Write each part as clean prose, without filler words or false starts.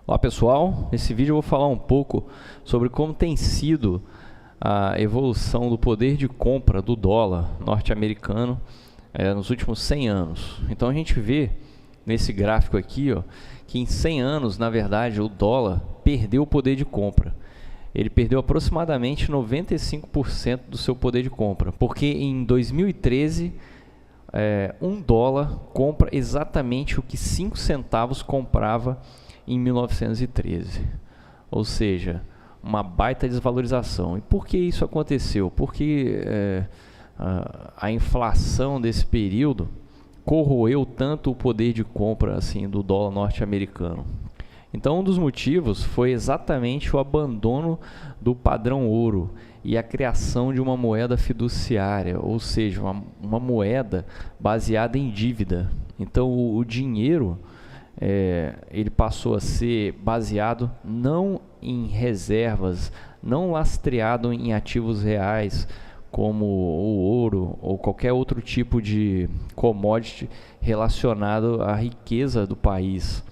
Olá pessoal, nesse vídeo eu vou falar um pouco sobre como tem sido a evolução do poder de compra do dólar norte-americano nos últimos 100 anos. Então a gente vê nesse gráfico aqui, que em 100 anos, na verdade, o dólar perdeu o poder de compra. Ele perdeu aproximadamente 95% do seu poder de compra, porque em 2013 um dólar compra exatamente o que 5 centavos comprava em 1913, ou seja, uma baita desvalorização. E por que isso aconteceu? Porque a inflação desse período corroeu tanto o poder de compra assim do dólar norte-americano. Então, um dos motivos foi exatamente o abandono do padrão ouro e a criação de uma moeda fiduciária, ou seja, uma moeda baseada em dívida. Então, o dinheiro ele passou a ser baseado não em reservas, não lastreado em ativos reais, como o ouro ou qualquer outro tipo de commodity relacionado à riqueza do país,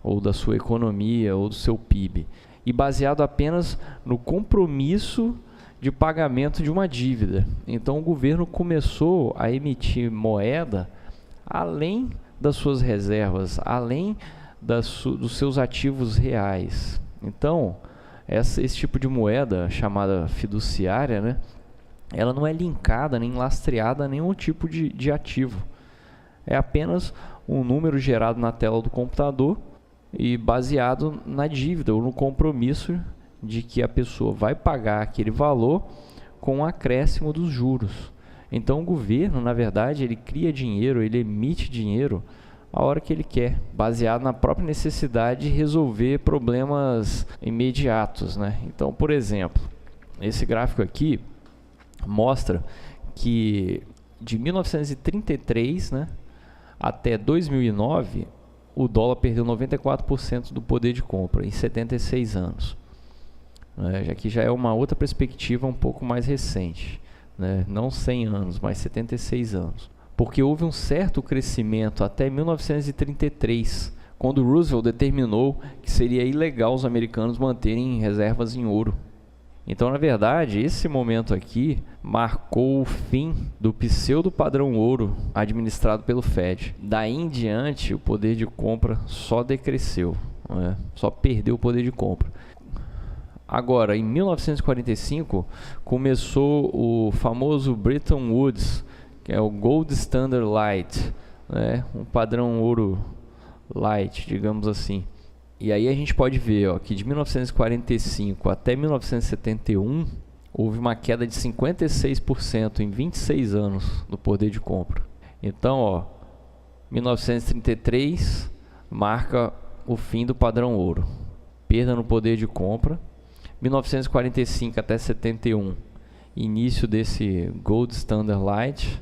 ou da sua economia, ou do seu PIB, e baseado apenas no compromisso de pagamento de uma dívida. Então o governo começou a emitir moeda além das suas reservas, além dos seus ativos reais. Então, esse tipo de moeda chamada fiduciária, né, ela não é linkada nem lastreada a nenhum tipo de ativo. É apenas um número gerado na tela do computador e baseado na dívida ou no compromisso de que a pessoa vai pagar aquele valor com o acréscimo dos juros. Então o governo, na verdade, ele cria dinheiro, ele emite dinheiro a hora que ele quer, baseado na própria necessidade de resolver problemas imediatos, né? Então, por exemplo, esse gráfico aqui mostra que de 1933, né, até 2009, o dólar perdeu 94% do poder de compra em 76 anos. Aqui já é uma outra perspectiva um pouco mais recente. Não 100 anos, mas 76 anos. Porque houve um certo crescimento até 1933, quando Roosevelt determinou que seria ilegal os americanos manterem reservas em ouro. Então, na verdade, esse momento aqui marcou o fim do pseudo-padrão ouro administrado pelo Fed. Daí em diante, o poder de compra só decresceu, só perdeu o poder de compra. Agora, em 1945, começou o famoso Bretton Woods, que é o Gold Standard Light, um padrão ouro light, digamos assim. E aí a gente pode ver que de 1945 até 1971, houve uma queda de 56% em 26 anos do poder de compra. Então, 1933 marca o fim do padrão ouro, perda no poder de compra. 1945 até 71, início desse Gold Standard Light,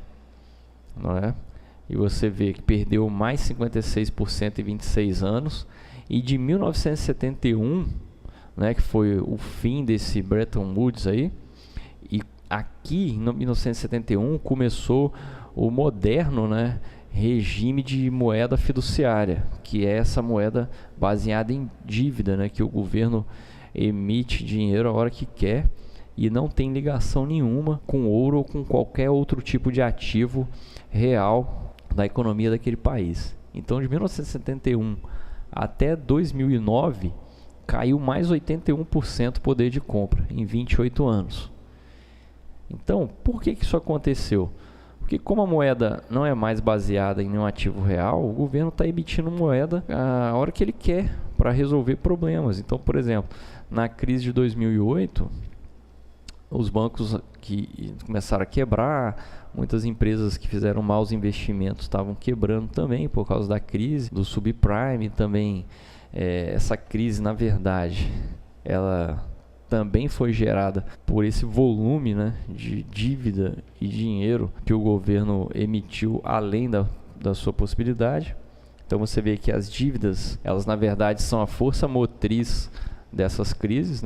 E você vê que perdeu mais 56% em 26 anos. E de 1971, que foi o fim desse Bretton Woods aí, e aqui em 1971 começou o moderno, regime de moeda fiduciária, que é essa moeda baseada em dívida, que o governo emite dinheiro a hora que quer e não tem ligação nenhuma com ouro ou com qualquer outro tipo de ativo real da economia daquele país. Então, de 1971 até 2009, caiu mais 81% o poder de compra em 28 anos. Então, por que isso aconteceu? Porque como a moeda não é mais baseada em nenhum ativo real, o governo está emitindo moeda a hora que ele quer para resolver problemas. Então, por exemplo, na crise de 2008, os bancos que começaram a quebrar, muitas empresas que fizeram maus investimentos estavam quebrando também por causa da crise, do subprime também. Essa crise, na verdade, ela também foi gerada por esse volume de dívida e dinheiro que o governo emitiu além da sua possibilidade. Então você vê que as dívidas, elas na verdade são a força motriz dessas crises,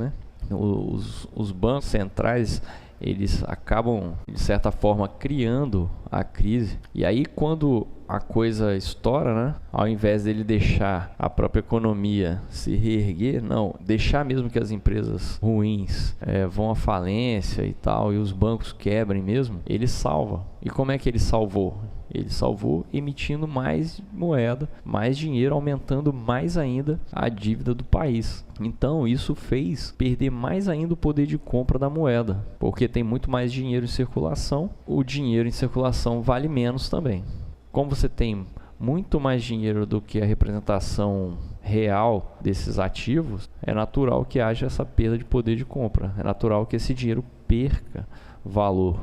Os bancos centrais, eles acabam, de certa forma, criando a crise. E aí, quando a coisa estoura, né? Ao invés dele deixar a própria economia se reerguer, não, deixar mesmo que as empresas ruins vão à falência e tal, e os bancos quebrem mesmo, ele salva. E como é que ele salvou? Ele salvou emitindo mais moeda, mais dinheiro, aumentando mais ainda a dívida do país. Então isso fez perder mais ainda o poder de compra da moeda, porque tem muito mais dinheiro em circulação, o dinheiro em circulação vale menos também. Como você tem muito mais dinheiro do que a representação real desses ativos, é natural que haja essa perda de poder de compra, é natural que esse dinheiro perca valor.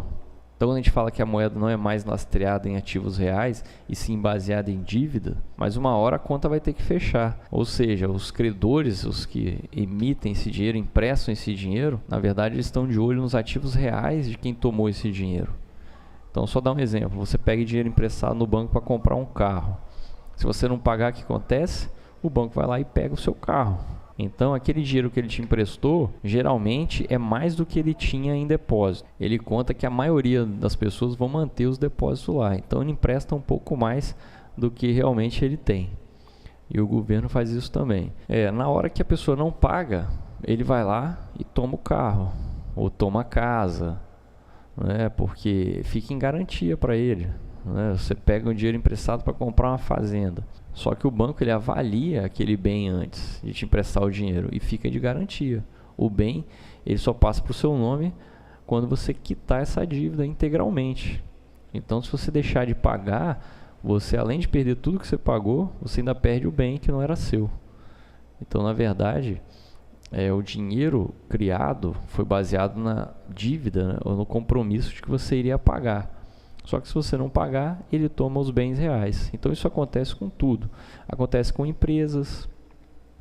Então, quando a gente fala que a moeda não é mais lastreada em ativos reais e sim baseada em dívida, mas uma hora a conta vai ter que fechar. Ou seja, os credores, os que emitem esse dinheiro, emprestam esse dinheiro, na verdade eles estão de olho nos ativos reais de quem tomou esse dinheiro. Então, só dar um exemplo, você pega dinheiro emprestado no banco para comprar um carro. Se você não pagar, o que acontece? O banco vai lá e pega o seu carro. Então, aquele dinheiro que ele te emprestou, geralmente é mais do que ele tinha em depósito. Ele conta que a maioria das pessoas vão manter os depósitos lá. Então, ele empresta um pouco mais do que realmente ele tem. E o governo faz isso também. Na hora que a pessoa não paga, ele vai lá e toma o carro. Ou toma a casa. Né? Porque fica em garantia para ele. Né? Você pega um dinheiro emprestado para comprar uma fazenda. Só que o banco ele avalia aquele bem antes de te emprestar o dinheiro e fica de garantia. O bem ele só passa para o seu nome quando você quitar essa dívida integralmente. Então, se você deixar de pagar, você além de perder tudo que você pagou, você ainda perde o bem que não era seu. Então, na verdade, o dinheiro criado foi baseado na dívida, né, ou no compromisso de que você iria pagar. Só que se você não pagar, ele toma os bens reais. Então isso acontece com tudo. Acontece com empresas,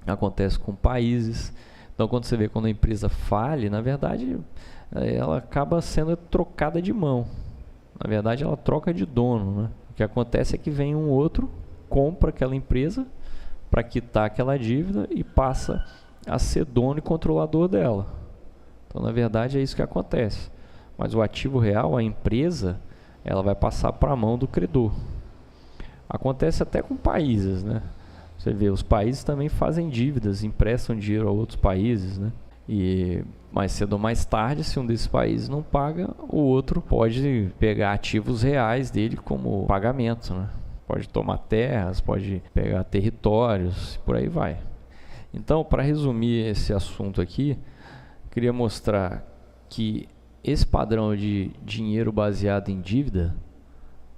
acontece com países. Então quando você vê quando a empresa falha, na verdade ela acaba sendo trocada de mão. Na verdade ela troca de dono, né? O que acontece é que vem um outro, compra aquela empresa para quitar aquela dívida e passa a ser dono e controlador dela. Então na verdade é isso que acontece. Mas o ativo real, a empresa, ela vai passar para a mão do credor. Acontece até com países, né? Você vê, os países também fazem dívidas, emprestam dinheiro a outros países, né? E mais cedo ou mais tarde, se um desses países não paga, o outro pode pegar ativos reais dele como pagamento, né? Pode tomar terras, pode pegar territórios, por aí vai. Então, para resumir esse assunto aqui, queria mostrar que esse padrão de dinheiro baseado em dívida,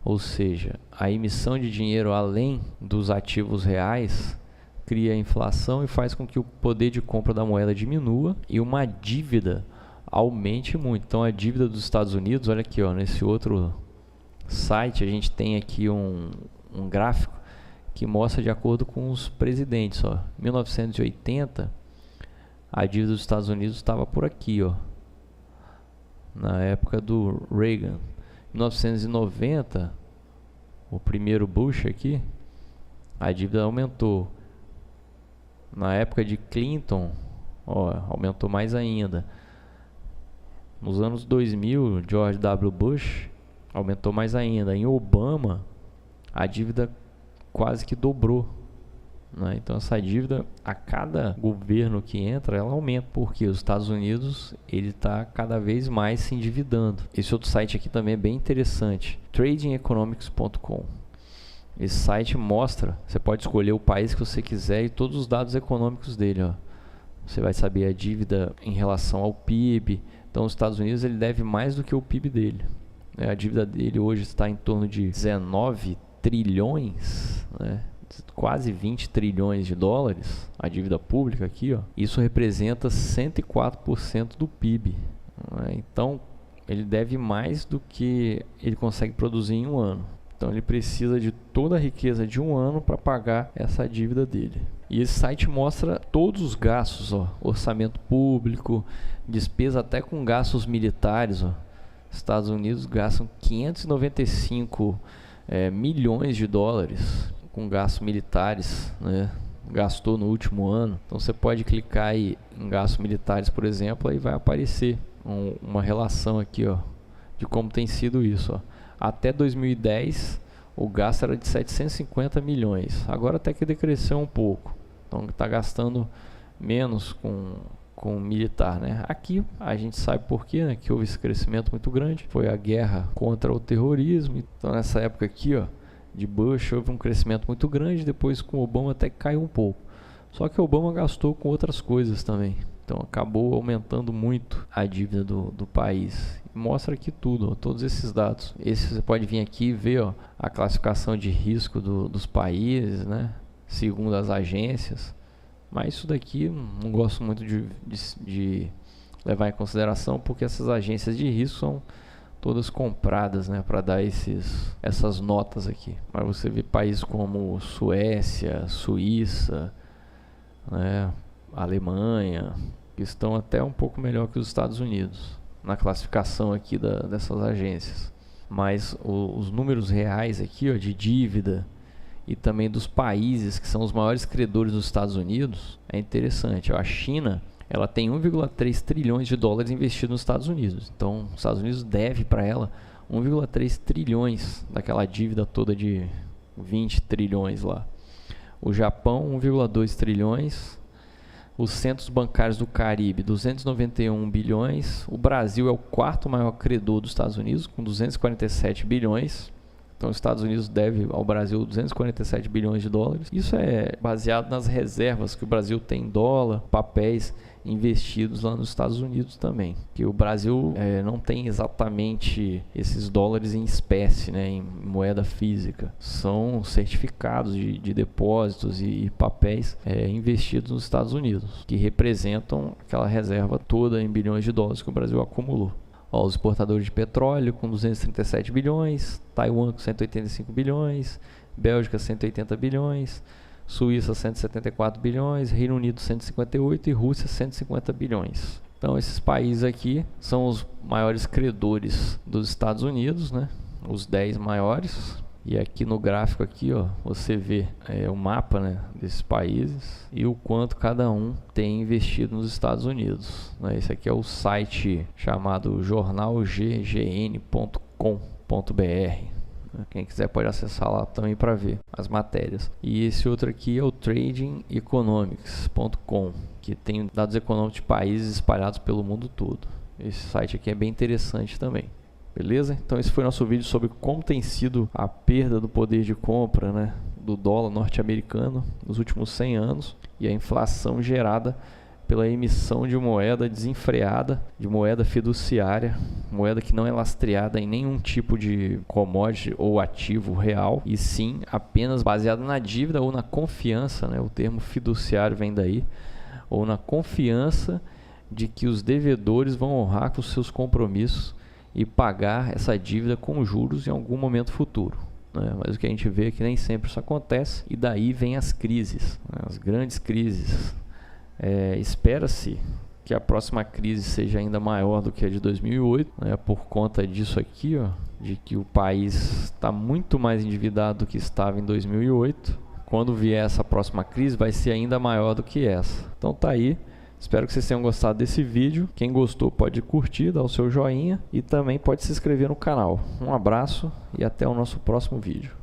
ou seja, a emissão de dinheiro além dos ativos reais, cria inflação e faz com que o poder de compra da moeda diminua e uma dívida aumente muito. Então a dívida dos Estados Unidos, olha aqui, ó, nesse outro site a gente tem aqui um gráfico que mostra de acordo com os presidentes. Ó. 1980, a dívida dos Estados Unidos estava por aqui, ó. Na época do Reagan. 1990, o primeiro Bush aqui, a dívida aumentou. Na época de Clinton, ó, aumentou mais ainda. Nos anos 2000, George W. Bush aumentou mais ainda. Em Obama, a dívida quase que dobrou. Né? Então essa dívida, a cada governo que entra, ela aumenta, porque os Estados Unidos ele está cada vez mais se endividando. Esse outro site aqui também é bem interessante, tradingeconomics.com. Esse site mostra, você pode escolher o país que você quiser e todos os dados econômicos dele. Ó. Você vai saber a dívida em relação ao PIB. Então os Estados Unidos ele deve mais do que o PIB dele. A dívida dele hoje está em torno de 19 trilhões, né? Quase 20 trilhões de dólares, a dívida pública aqui, ó. Isso representa 104% do PIB. Né? Então, ele deve mais do que ele consegue produzir em um ano. Então, ele precisa de toda a riqueza de um ano para pagar essa dívida dele. E esse site mostra todos os gastos, ó, orçamento público, despesa até com gastos militares. Ó. Estados Unidos gastam 595 milhões de dólares com gastos militares, né? gastou no último ano. Então você pode clicar aí em gastos militares, por exemplo, aí vai aparecer uma relação aqui, ó, de como tem sido isso, ó. Até 2010 o gasto era de 750 milhões, agora até que decresceu um pouco, então está gastando menos com militar, né? Aqui a gente sabe por quê, né? Que houve esse crescimento muito grande, foi a guerra contra o terrorismo. Então nessa época aqui, ó, de Bush, houve um crescimento muito grande, depois com Obama até que caiu um pouco. Só que Obama gastou com outras coisas também, então acabou aumentando muito a dívida do país. Mostra aqui tudo, ó, todos esses dados. Esse você pode vir aqui e ver, ó, a classificação de risco dos países, né? Segundo as agências. Mas isso daqui não gosto muito de levar em consideração, porque essas agências de risco são todas compradas, né, para dar essas notas aqui. Mas você vê países como Suécia, Suíça, né, Alemanha, que estão até um pouco melhor que os Estados Unidos na classificação aqui dessas agências. Mas os números reais aqui, ó, de dívida e também dos países que são os maiores credores dos Estados Unidos, é interessante. A China, ela tem 1,3 trilhões de dólares investidos nos Estados Unidos. Então, os Estados Unidos deve para ela 1,3 trilhões daquela dívida toda de 20 trilhões lá. O Japão, 1,2 trilhões. Os centros bancários do Caribe, 291 bilhões. O Brasil é o quarto maior credor dos Estados Unidos, com 247 bilhões. Então, os Estados Unidos deve ao Brasil 247 bilhões de dólares. Isso é baseado nas reservas que o Brasil tem em dólar, papéis investidos lá nos Estados Unidos também. Que o Brasil não tem exatamente esses dólares em espécie, né, em moeda física. São certificados de depósitos e papéis investidos nos Estados Unidos, que representam aquela reserva toda em bilhões de dólares que o Brasil acumulou. Ó, os exportadores de petróleo com 237 bilhões, Taiwan com 185 bilhões, Bélgica 180 bilhões, Suíça 174 bilhões, Reino Unido 158 e Rússia 150 bilhões. Então esses países aqui são os maiores credores dos Estados Unidos, né? Os 10 maiores. E aqui no gráfico aqui, ó, você vê o mapa, né, desses países e o quanto cada um tem investido nos Estados Unidos, né? Esse aqui é o site chamado jornalggn.com.br. Quem quiser pode acessar lá também para ver as matérias. E esse outro aqui é o tradingeconomics.com, que tem dados econômicos de países espalhados pelo mundo todo. Esse site aqui é bem interessante também. Beleza? Então esse foi nosso vídeo sobre como tem sido a perda do poder de compra, né, do dólar norte-americano nos últimos 100 anos e a inflação gerada pela emissão de moeda desenfreada, de moeda fiduciária, moeda que não é lastreada em nenhum tipo de commodity ou ativo real, e sim apenas baseada na dívida ou na confiança, né, o termo fiduciário vem daí, ou na confiança de que os devedores vão honrar com seus compromissos e pagar essa dívida com juros em algum momento futuro, né? Mas o que a gente vê é que nem sempre isso acontece, e daí vem as crises, né? As grandes crises. Espera-se que a próxima crise seja ainda maior do que a de 2008, né? Por conta disso aqui, ó, de que o país está muito mais endividado do que estava em 2008. Quando vier essa próxima crise vai ser ainda maior do que essa. Então tá aí. Espero que vocês tenham gostado desse vídeo. Quem gostou pode curtir, dar o seu joinha e também pode se inscrever no canal. Um abraço e até o nosso próximo vídeo.